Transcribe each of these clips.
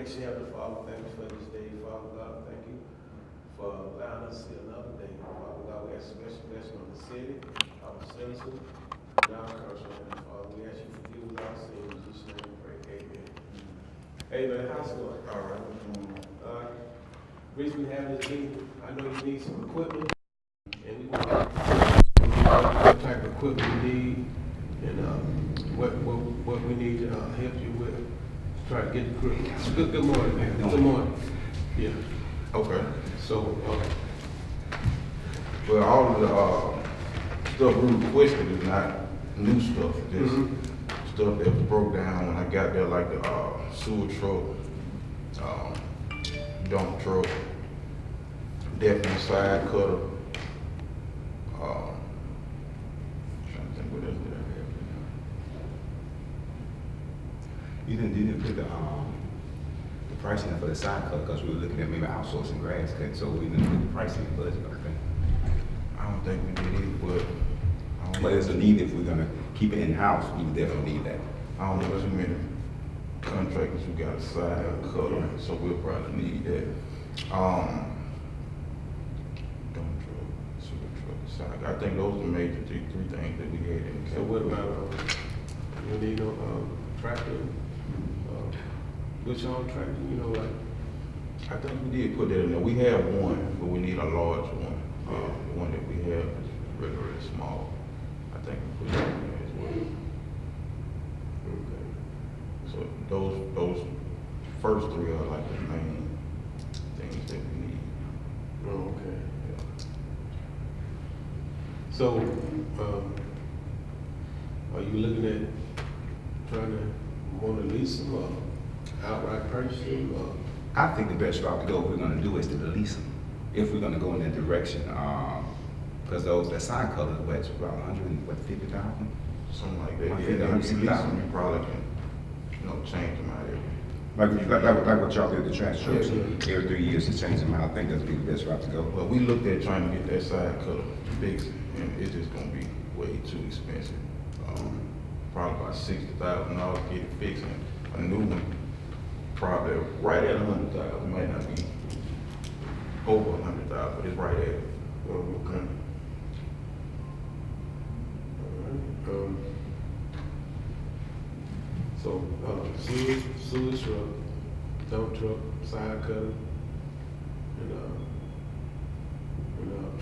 Gracious Heavenly Father, thank you for this day. Father God, thank you for allowing us to see another day. Father God, we ask a special blessing on the city, our citizens, and our country. Father, we ask you to forgive us our sins. In Jesus' name we pray. Amen. Amen. How's it going? All right. Reason we have this meeting, I know you need some equipment, and we want what type of equipment you need, and what we need to help you with. Try to get the crew. Good morning, man. Good morning. Yeah. Okay. So, Well, all of the stuff we requested is not new stuff. Just stuff that was broke down when I got there, like the sewer truck, dump truck, definitely side cutter. Trying to think what else did I have. You didn't put the pricing for the side cut because we were looking at maybe outsourcing grass cut, so we didn't put the pricing in the budget. Okay. I don't think we did it, but But there's a need if we're gonna keep it in house. We definitely need that. I don't know too many contractors who got a side cutter, so we'll probably need that. Dump truck, sewer truck, side. I think those are the major three things that we had in. so what about you need a tractor? Which on tractor? You know, like I think we did put that in there. We have one, but we need a large one. The one that we have is really, really small. I think we put that in there as well. okay. So those first three are like the main things that we need. Oh, okay. Yeah. So, are you looking at trying to want to lease them or outright purchase them? Or? I think the best route to go if we're gonna do is to lease them. If we're gonna go in that direction, because that side color, it's about 150,000. Something like that. Might Yeah, be if you lease 160,000. them, you probably can, change them out every. Like what y'all did with the trash trucks. Yeah. Every 3 years to change them out. I think that'd be the best route to go. But we looked at trying to get that side color fixed, and it's just gonna be way too expensive. Probably about $60,000 to get it fixed, and a new one probably right at 100,000. Might not be over 100,000, but it's right at it. Oh, okay. All right. So, sewer truck, dump truck, side cutter, and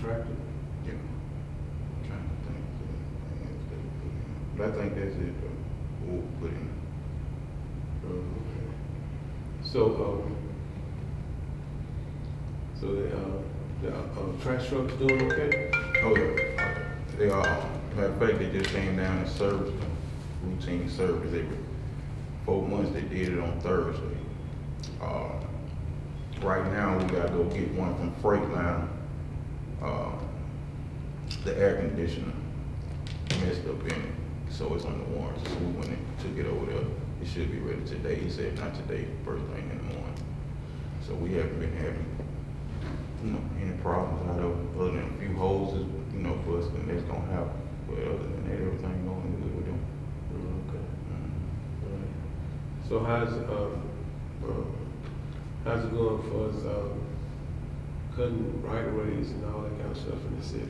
tractor. Yeah. I'm trying to think. But I think that's it. We'll put in. Okay. So, the trash truck's doing okay? Oh yeah. They matter of fact, they just came down and serviced them. Routine service every 4 months. They did it on Thursday. Right now we gotta go get one from Freightliner. The air conditioner messed up in it, so it's on the warranty. So we went and took it over there. It should be ready today. He said not today, first thing in the morning. So we haven't been having, any problems out of it, other than a few hoses, busting. That's gonna happen. But other than that, everything going good with them. Okay. Mm. All right. So how's it going for us cutting right of ways and all that kind of stuff in the city?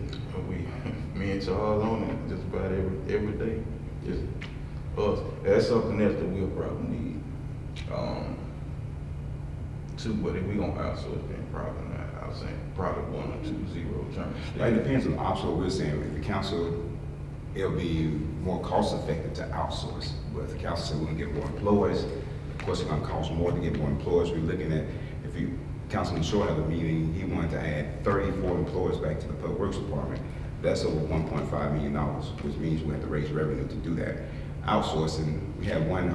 Me and Charles on it just about every day. Just us. That's something else that we'll probably need. Too, but if we gonna outsource, then probably not. I was saying probably 1 or 2 zero terms. It depends on the option. We're saying if the council, it'll be more cost effective to outsource. But if the council said we're gonna get more employees, of course it's gonna cost more to get more employees. We're looking at, Councilman Short had a meeting, he wanted to add 34 employees back to the Public Works Department. That's over $1.5 million, which means we have to raise revenue to do that. Outsourcing, we had one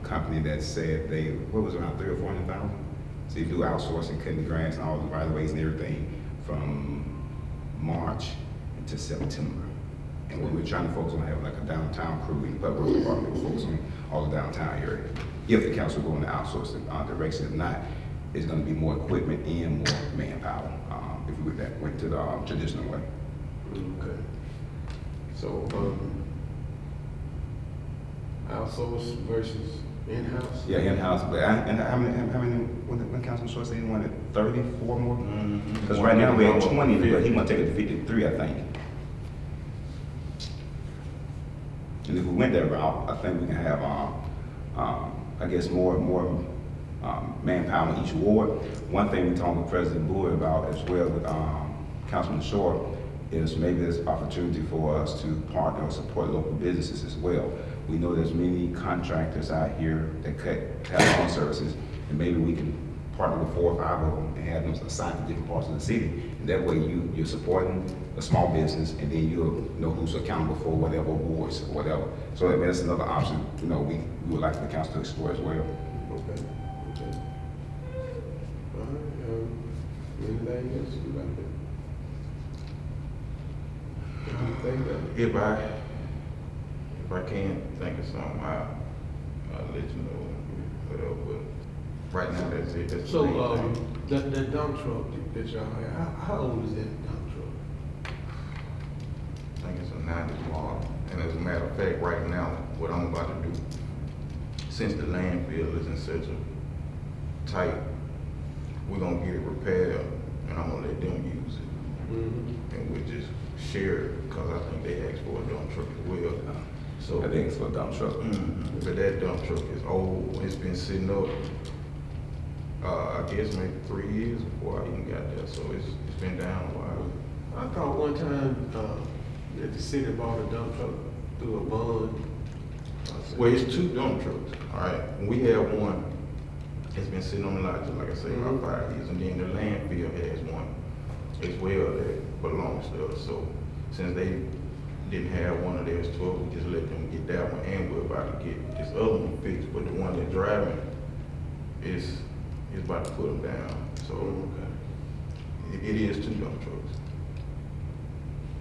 company that said around 300,000 or 400,000? So you do outsourcing, cutting the grass and all the right of ways and everything from March to September. And we were trying to focus on having like a downtown crew in the Public Works Department, focus on all the downtown area. If the council go in the outsourcing direction, if not, it's gonna be more equipment and more manpower, if we went to the traditional way. Okay. So, I Outsource versus in-house? Yeah, in-house, but and how many, when Councilman Short said he wanted 34 more? Because right now we're at 20, but he want to take it to 53, I think. And if we went that route, I think we can have, I guess, more manpower in each ward. One thing we talked with President Bowie about as well with Councilman Short is maybe there's opportunity for us to partner or support local businesses as well. We know there's many contractors out here that have lawn services, and maybe we can partner with 4 or 5 of them and have them assigned to different parts of the city. And that way you're supporting a small business, and then you'll know who's accountable for whatever awards or whatever. So I mean, that's another option, you know, we would like the council to explore as well. Okay, okay. All right, anything else you like to? If I can't think of something, I'll let you know, whatever, but right now, that's it. That's the So, main thing. that dump truck that y'all have, how old is that dump truck? I think it's a 90s model. And as a matter of fact, right now, what I'm about to do, since the landfill is in such a tight, we're gonna get it repaired, and I'm gonna let them use it. Mm-hmm. And we just share it, because I think they asked for a dump truck as well. So I think it's for a dump truck. But that dump truck is old. It's been sitting up, I guess maybe 3 years before I even got there. So it's been down a while. I thought one time, that the city bought a dump truck through a bond. Well, it's 2 dump trucks, all right? We have one that's been sitting on the lot, just like I say, about 5 years. And then the landfill has one as well that belongs to us. So since they didn't have one of theirs to us, we just let them get that one, and we're about to get this other one fixed. But the one they're driving is about to put them down. So it is 2 dump trucks.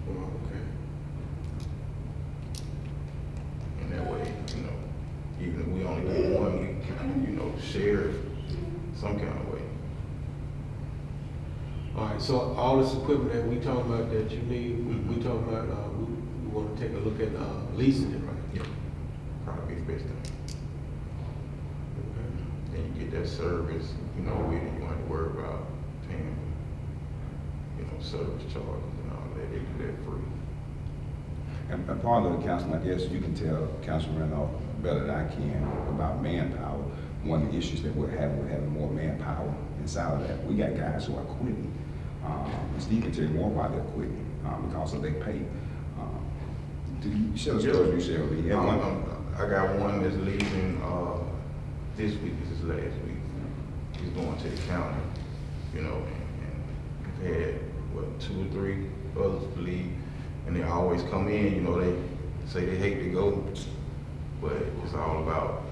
Oh, okay. And that way, you know, even if we only get one, we can, you know, share it some kind of way. All right, so all this equipment that we talking about that you need, we talking about, we want to take a look at leasing it, right? Yeah, probably be the best thing. Okay. Then you get that service, you know, with it, you don't have to worry about paying, you know, service charges and all that. They do that free. And part of the council, I guess you can tell Councilman Randolph better than I can about manpower. One of the issues that we're having more manpower inside of that. We got guys who are quitting. Steve can tell you more why they're quitting, because of their pay. Do you share the stories you share with me? I got one that's leaving this week. This is last week. He's going to the county, you know, and we've had, 2 or 3 others leave, and they always come in, you know, they say they hate to go, but it's all about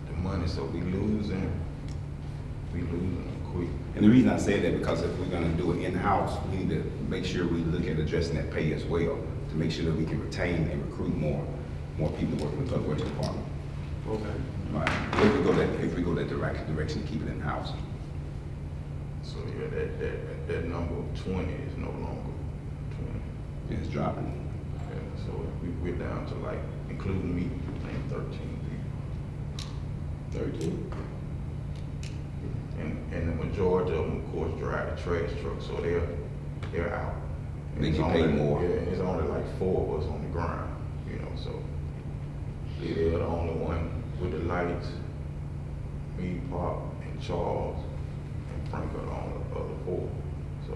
the money, so we losing quick. And the reason I say that, because if we're gonna do it in-house, we need to make sure we look at addressing that pay as well, to make sure that we can retain and recruit more people working in the public works department. Okay. Right. If we go that direction to keep it in-house. So yeah, that number of 20 is no longer 20. It's dropping. Yeah, so we're down to, like, including me, I think 13 people. 13? And the majority of them, of course, drive the trash truck, so they're out. They It's get paid only- more. Yeah, and it's only like 4 of us on the ground, you know, so they're the only one with the lights. Me, Pop, and Charles, and Frank are the only other 4. So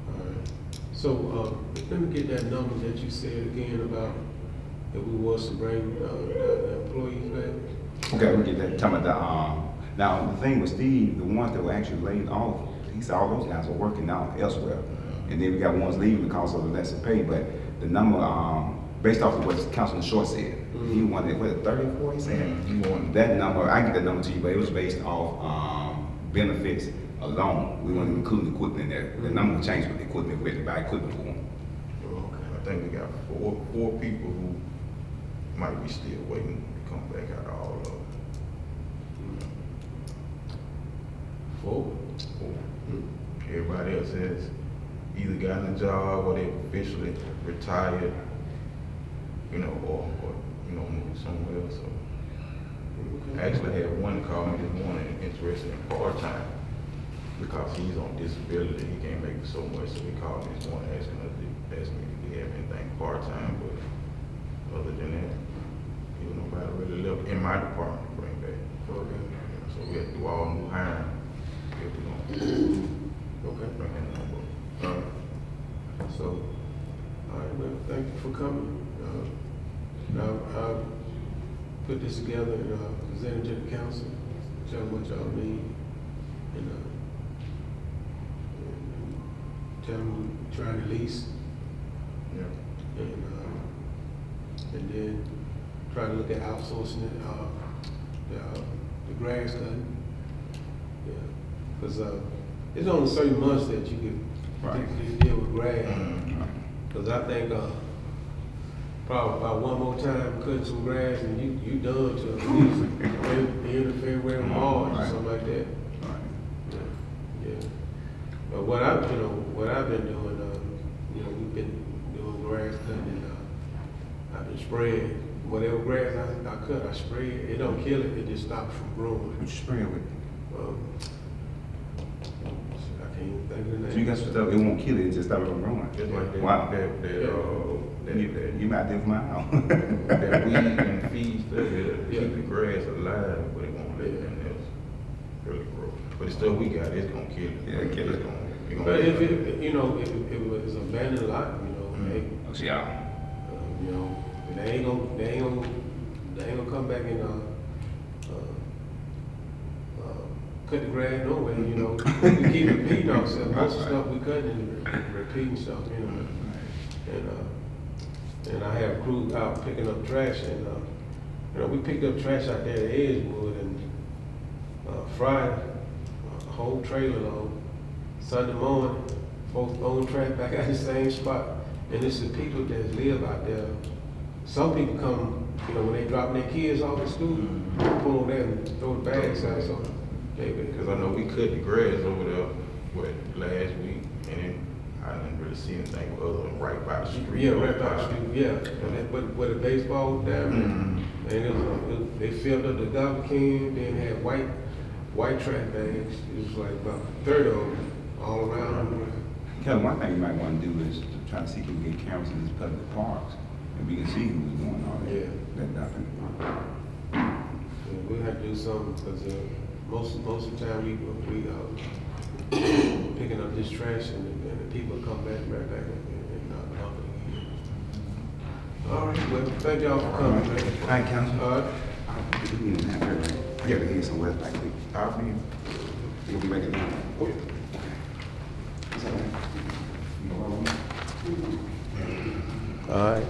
All right. So, let me get that number that you said again about if we was to bring the employees back. Okay, we get that. Talking about the now the thing with Steve, the ones that were actually laid off, he said all those guys are working out elsewhere, and then we got ones leaving because of the lesser pay. But the number, based off of what Councilman Short said, he wanted what 34. He said he wanted that number. I can get that number to you, but it was based off benefits alone. We weren't including equipment in there. The number will change with the equipment. We had to buy equipment for them. Okay. I think we got four people who might be still waiting to come back out of all of them. 4? 4. Everybody else has either gotten a job or they officially retired, or move somewhere else. So I actually had one call me this morning interested in part-time because he's on disability. He can't make so much, so he called me this morning asking me if we have anything part-time, but other than that, nobody really left in my department to bring back. Okay. So we have to do all new hiring if we don't bring that number. All right. So, all right, well, thank you for coming. Now, I'll put this together and present it to the council, tell them what y'all need, and tell them we're trying to lease, Yeah. and then try to look at outsourcing it, the grass cutting. Yeah, because it's only certain months that you can deal with grass. Because I think probably about one more time cutting some grass and you done to at least the end of February, March, or something like that. Yeah. But what I've been doing, we've been doing grass cutting and I've been spraying whatever grass I cut, I spray it. It don't kill it, it just stops from growing. What you spraying with? I can't even think of the name. So you got some stuff, it won't kill it, it just stop it from growing. Just like that. Wow. You might do for my house. That weed and feed stuff, it'll keep the grass alive, but it won't let anything else really grow. But the stuff we got, it's gonna kill it. Yeah, kill it. But if it was abandoned lot, hey, they ain't gonna come back and cut the grass no way. We keep repeating ourselves. Most of the stuff we cutting is repeating stuff. And I have crews out picking up trash, and we picked up trash out there at Edgewood, and Friday, a whole trailer load. Sunday morning, folks throwing trash back at the same spot. And it's the people that live out there. Some people come, when they dropping their kids off at school, pull on there and throw the bags out. So Because I know we cut the grass over there, last week, and then I didn't really see anything other than right by the street. Yeah, right by the street, yeah. But with the baseball down there, and they filled up the garbage can, then had white trash bags. It was like about 30 of them all around. Kevin, one thing you might want to do is to try to see if we can get cameras in these public parks, and we can see who's doing all that. Yeah. That nothing. Yeah, we have to do something because most of the time we picking up this trash and the people come back right back and not dump it again. All right, well, thank y'all for coming, man. All right, Council. All right. I gotta get some West back quick. I'll be. You'll be back in there. Is that right? All right.